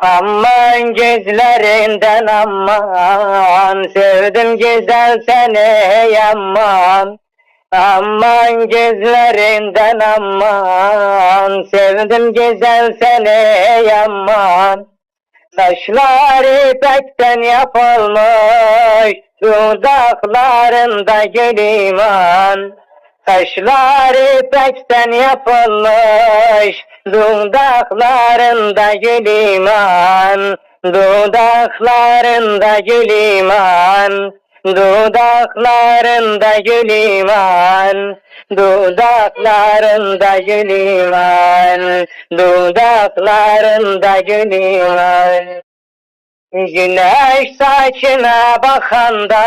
Aman gözlerinden aman, sevdim güzel seni aman. Aman gözlerinden aman, sevdim güzel seni aman. Saçları ipekten yapılmış, dudaklarında gül iman. Saçları ipekten yapılmış, dudaklarında gül iman. Dudaklarında gül iman. Dudaklarında gül iman. Dudaklarında gül iman. Dudaklarında gül iman. Güneş saçına bakanda,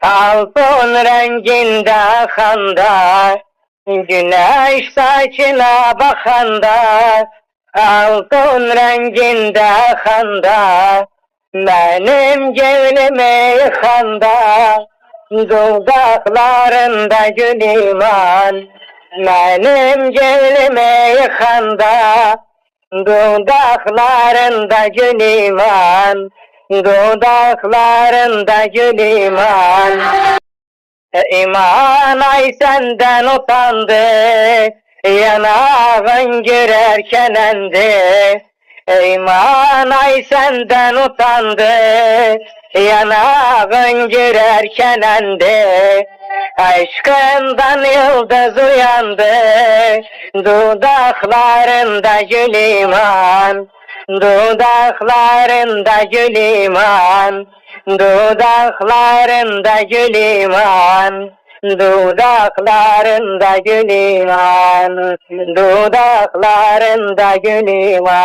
altın renginde akanda. Güneş saçına bakanda, altın renginde akanda. Benim gönlümü yıkanda, dudaklarında gül iman. Benim gönlümü yıkanda, dudaklarında gül iman. Dudaklarında gül iman. İman ay senden utandı, yanağın girerken endi. İman ay senden utandı, yanağın girerken endi. Aşkından yıldız uyandı, dudaklarında gül iman. Dudaklarında gül iman. Dudaklarında gül iman. Dudaklarında gül iman. Dudaklarında gül iman.